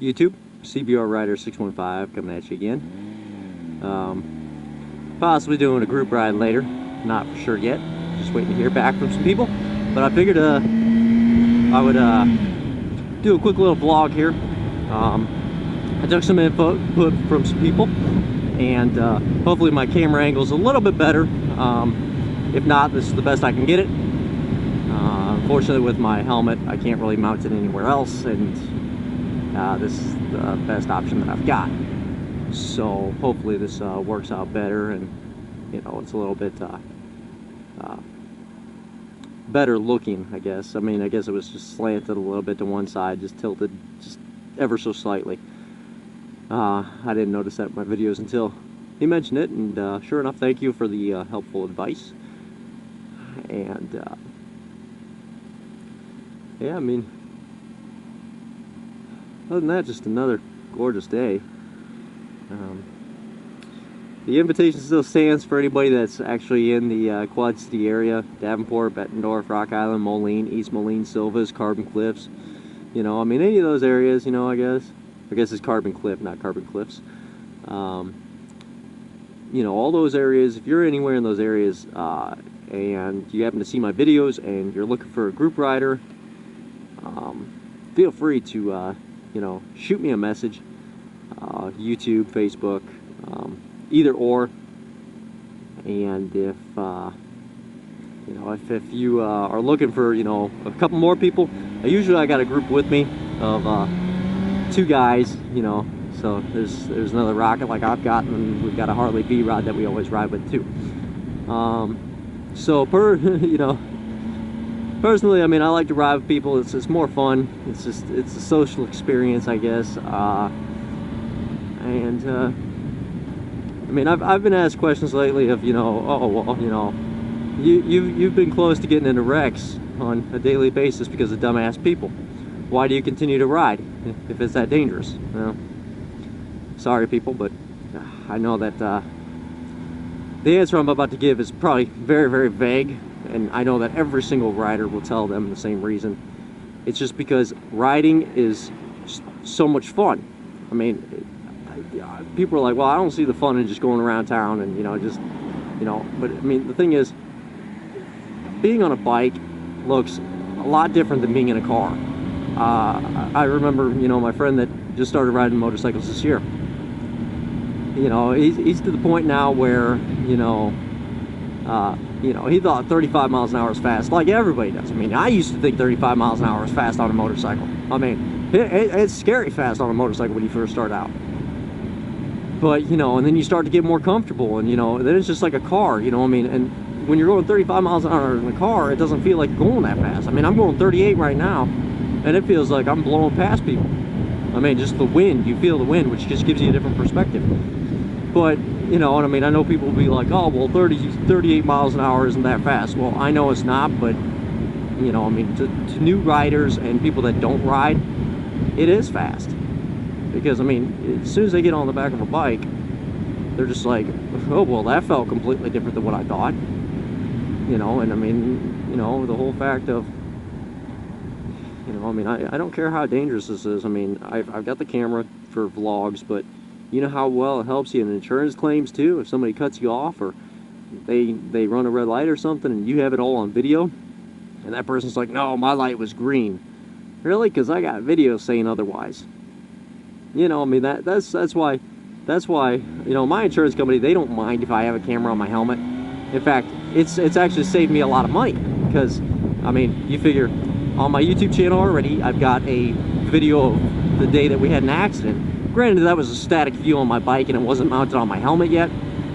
YouTube, CBR Rider 615 coming at you again. Possibly doing a group ride later, not for sure yet. Just waiting to hear back from some people. But I figured I would do a quick little vlog here. I took some input from some people, and hopefully my camera angle is a little bit better. If not, this is the best I can get it. Unfortunately, with my helmet, I can't really mount it anywhere else, and this is the best option that I've got. So hopefully this works out better, and you know, it's a little bit better looking, I guess. I mean, I guess it was just slanted a little bit to one side, just tilted just ever so slightly. I didn't notice that in my videos until he mentioned it, and sure enough, thank you for the helpful advice. And yeah, I mean, other than that, just another gorgeous day. The invitation still stands for anybody that's actually in the Quad City area: Davenport, Bettendorf, Rock Island, Moline, East Moline, Silva's, Carbon Cliffs. You know, I mean, any of those areas, you know, I guess it's Carbon Cliff, not Carbon Cliffs. You know, all those areas, if you're anywhere in those areas, and you happen to see my videos and you're looking for a group rider, feel free to, you know, shoot me a message. YouTube, Facebook, either or. And if you know, if you are looking for, you know, a couple more people, usually I got a group with me of 2 guys, you know. So there's another rocket like I've got, and we've got a Harley V-Rod that we always ride with too. So you know, personally, I mean, I like to ride with people. It's more fun. It's a social experience, I guess. And I mean, I've been asked questions lately of, you know, oh well, you know, you've been close to getting into wrecks on a daily basis because of dumbass people. Why do you continue to ride if it's that dangerous? Well, sorry people, but I know that the answer I'm about to give is probably very, very vague, and I know that every single rider will tell them the same reason. It's just because riding is so much fun. I mean, people are like, well, I don't see the fun in just going around town and, you know, just, you know, but I mean, the thing is, being on a bike looks a lot different than being in a car. I remember, you know, my friend that just started riding motorcycles this year. You know, he's to the point now where, you know, he thought 35 miles an hour is fast, like everybody does. I mean, I used to think 35 miles an hour is fast on a motorcycle. I mean, it's scary fast on a motorcycle when you first start out. But, you know, and then you start to get more comfortable, and, you know, then it's just like a car, you know, I mean, and when you're going 35 miles an hour in a car, it doesn't feel like you're going that fast. I mean, I'm going 38 right now, and it feels like I'm blowing past people. I mean, just the wind, you feel the wind, which just gives you a different perspective. But, you know, and I mean, I know people will be like, oh, well, 38 miles an hour isn't that fast. Well, I know it's not, but, you know, I mean, to new riders and people that don't ride, it is fast. Because, I mean, as soon as they get on the back of a bike, they're just like, oh, well, that felt completely different than what I thought. You know, and I mean, you know, the whole fact of, you know, I mean, I don't care how dangerous this is. I mean, I've got the camera for vlogs, but you know how well it helps you in insurance claims too. If somebody cuts you off, or they run a red light or something, and you have it all on video, and that person's like, no, my light was green. Really? Because I got video saying otherwise. You know, I mean, that's why, you know, my insurance company, they don't mind if I have a camera on my helmet. In fact, it's actually saved me a lot of money, because, I mean, you figure, on my YouTube channel already, I've got a video of the day that we had an accident. Granted, that was a static view on my bike, and it wasn't mounted on my helmet yet.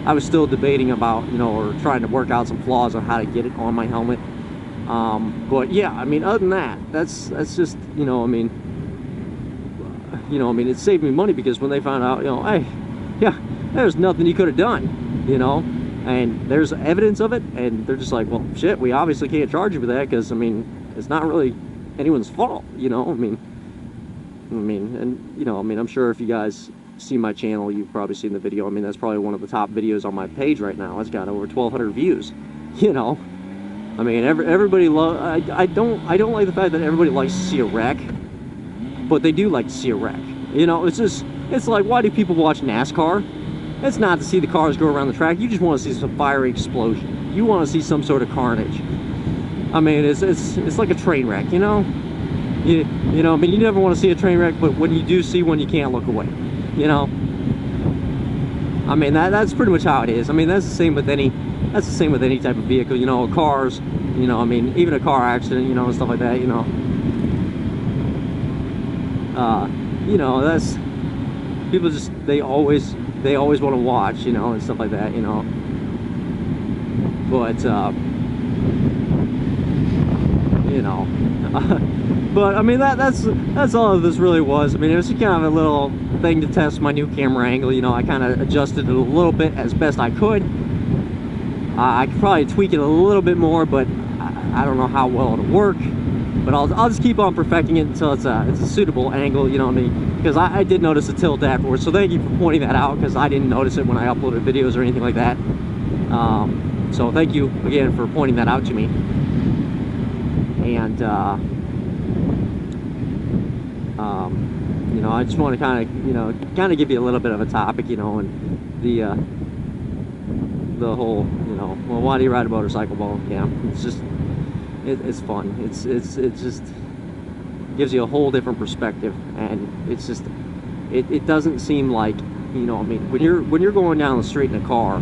I was still debating about, you know, or trying to work out some flaws on how to get it on my helmet. But yeah, I mean, other than that, that's just, you know, I mean, it saved me money, because when they found out, you know, hey, yeah, there's nothing you could have done, you know, and there's evidence of it, and they're just like, well, shit, we obviously can't charge you for that, because, I mean, it's not really anyone's fault, you know, I mean, and, you know, I mean, I'm sure if you guys see my channel, you've probably seen the video. I mean, that's probably one of the top videos on my page right now. It's got over 1,200 views, you know. I mean, everybody I don't like the fact that everybody likes to see a wreck, but they do like to see a wreck. You know, it's like, why do people watch NASCAR? It's not to see the cars go around the track. You just want to see some fiery explosion. You want to see some sort of carnage. I mean, it's like a train wreck, you know? You know, I mean, you never want to see a train wreck, but when you do see one, you can't look away, you know? I mean, that's pretty much how it is. I mean, that's the same with any type of vehicle, you know, cars, you know, I mean, even a car accident, you know, and stuff like that, you know. You know, that's, people just, they always want to watch, you know, and stuff like that, you know. But, you know, but I mean, that's all this really was. I mean, it was kind of a little thing to test my new camera angle, you know. I kind of adjusted it a little bit as best I could. I could probably tweak it a little bit more, but I don't know how well it'll work. But I'll just keep on perfecting it until it's a suitable angle, you know what I mean? Because I did notice a tilt afterwards, so thank you for pointing that out, because I didn't notice it when I uploaded videos or anything like that. So thank you again for pointing that out to me. And you know, I just want to kind of give you a little bit of a topic, you know, and the whole, you know, well, why do you ride a motorcycle? Well, yeah, it's just, it's fun. It just gives you a whole different perspective, and it's just, it doesn't seem like, you know, I mean, when you're going down the street in a car,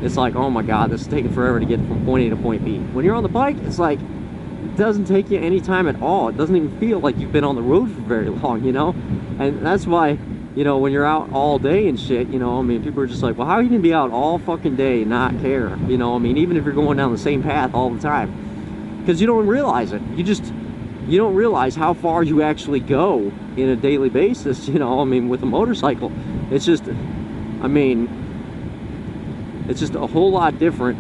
it's like, oh my God, this is taking forever to get from point A to point B. When you're on the bike, it's like, it doesn't take you any time at all. It doesn't even feel like you've been on the road for very long, you know? And that's why, you know, when you're out all day and shit, you know, I mean, people are just like, well, how are you gonna be out all fucking day and not care? You know, I mean, even if you're going down the same path all the time. Because you don't realize it. You don't realize how far you actually go in a daily basis, you know, I mean, with a motorcycle. It's just, I mean, it's just a whole lot different,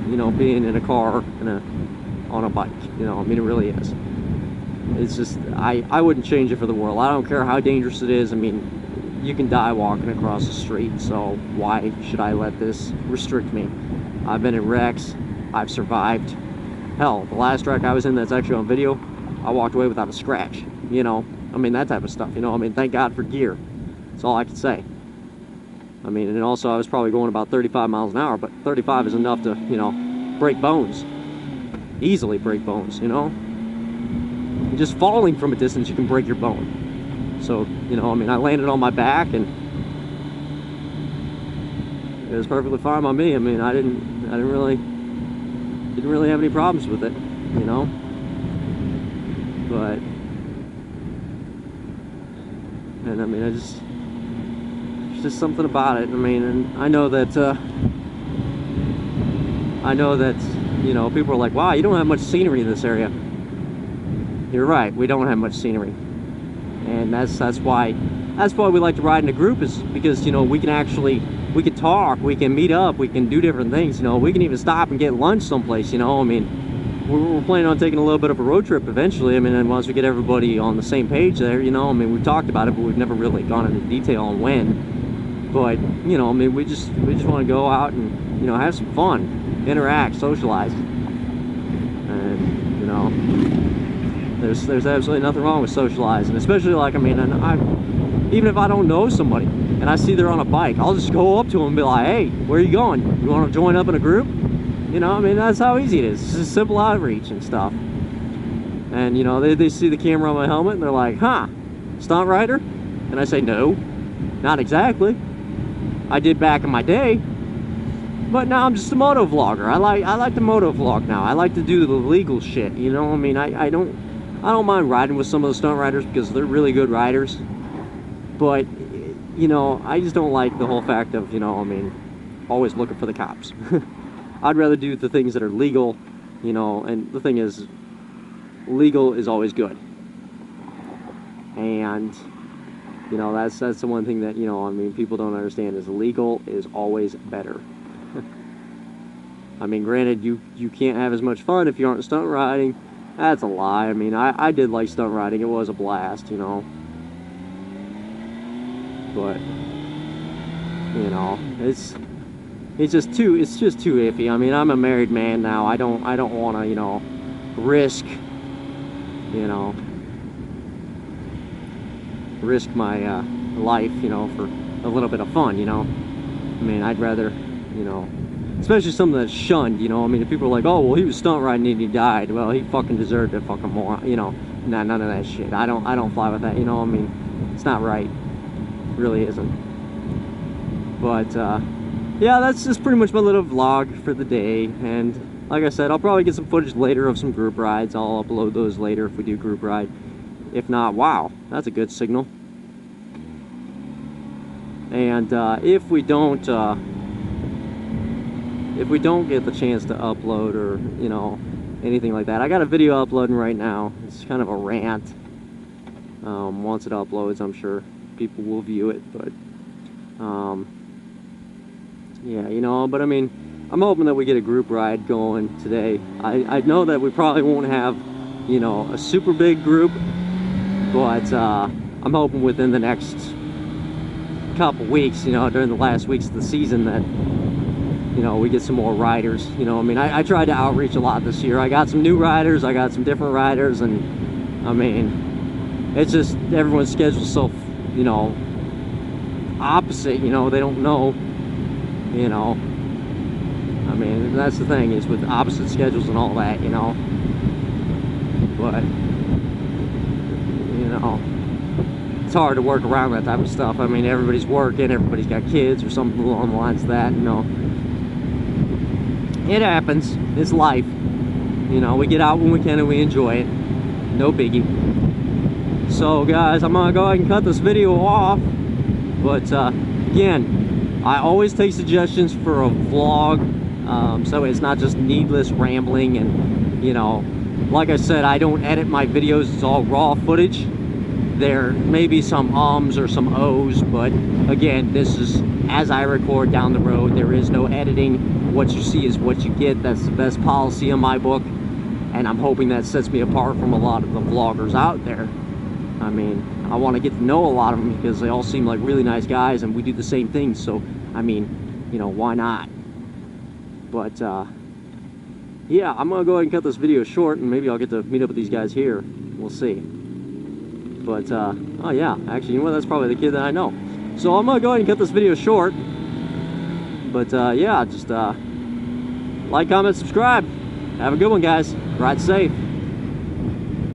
you know, being in a car and on a bike, you know, I mean, it really is. It's just, I wouldn't change it for the world. I don't care how dangerous it is. I mean, you can die walking across the street, so why should I let this restrict me? I've been in wrecks, I've survived. Hell, the last wreck I was in that's actually on video, I walked away without a scratch, you know? I mean, that type of stuff, you know? I mean, thank God for gear. That's all I can say. I mean, and also I was probably going about 35 miles an hour, but 35 is enough to, you know, break bones. Easily break bones, you know? And just falling from a distance, you can break your bone. So, you know, I mean, I landed on my back, and it was perfectly fine by me. I mean, I didn't really have any problems with it, you know? But, and I mean, there's just something about it. I mean, and I know that, you know, people are like, wow, you don't have much scenery in this area. You're right, we don't have much scenery. And that's why we like to ride in a group, is because, you know, we can talk, we can meet up, we can do different things, you know, we can even stop and get lunch someplace, you know. I mean, we're planning on taking a little bit of a road trip eventually. I mean, and once we get everybody on the same page there, you know, I mean, we've talked about it, but we've never really gone into detail on when. But, you know, I mean, we just want to go out and, you know, have some fun, interact, socialize. And, you know, there's absolutely nothing wrong with socializing, especially, like, I mean, and even if I don't know somebody and I see they're on a bike, I'll just go up to them and be like, hey, where are you going? You want to join up in a group? You know, I mean, that's how easy it is. It's just simple outreach and stuff. And, you know, they see the camera on my helmet and they're like, huh, stunt rider? And I say, no, not exactly. I did back in my day, but now I'm just a moto vlogger. I like to moto vlog now. I like to do the legal shit, you know. I mean, I don't mind riding with some of the stunt riders because they're really good riders. But, you know, I just don't like the whole fact of, you know, I mean, always looking for the cops. I'd rather do the things that are legal, you know, and the thing is, legal is always good. And, you know, that's the one thing that, you know, I mean, people don't understand, is legal is always better. I mean, granted, you can't have as much fun if you aren't stunt riding. That's a lie. I mean, I did like stunt riding. It was a blast, you know. But, you know, it's just too iffy. I mean, I'm a married man now. I don't want to, you know, risk my life, you know, for a little bit of fun, you know. I mean, I'd rather, you know, especially something that's shunned, you know. I mean, if people are like, oh, well, he was stunt riding and he died, well, he fucking deserved it, fucking moron, you know. Nah, none of that shit. I don't fly with that, you know. I mean, it's not right. It really isn't. But yeah, that's just pretty much my little vlog for the day. And like I said, I'll probably get some footage later of some group rides. I'll upload those later if we do group ride. If not, wow, that's a good signal. And if we don't get the chance to upload, or you know, anything like that, I got a video uploading right now. It's kind of a rant. Once it uploads, I'm sure people will view it, but yeah, you know. But I mean, I'm hoping that we get a group ride going today. I know that we probably won't have, you know, a super big group, but I'm hoping within the next couple weeks, you know, during the last weeks of the season, that, you know, we get some more riders. You know, I mean, I tried to outreach a lot this year. I got some new riders, I got some different riders, and I mean, it's just everyone's schedule's so, you know, opposite, you know. They don't know, you know. I mean, that's the thing, is with opposite schedules and all that, you know. But, you know, it's hard to work around that type of stuff. I mean, everybody's working, everybody's got kids or something along the lines of that, you know. It happens. It's life. You know, we get out when we can and we enjoy it. No biggie. So, guys, I'm gonna go ahead and cut this video off. But, again, I always take suggestions for a vlog, so it's not just needless rambling. And, you know, like I said, I don't edit my videos. It's all raw footage. There may be some ums or some ohs, but again, this is as I record down the road. There is no editing. What you see is what you get. That's the best policy in my book, and I'm hoping that sets me apart from a lot of the vloggers out there. I mean, I want to get to know a lot of them because they all seem like really nice guys, and we do the same things. So, I mean, you know, why not? But yeah, I'm gonna go ahead and cut this video short, and maybe I'll get to meet up with these guys here. We'll see. But, oh yeah, actually, you know what, that's probably the kid that I know. So I'm gonna go ahead and cut this video short. But, yeah, just, like, comment, subscribe. Have a good one, guys. Ride safe.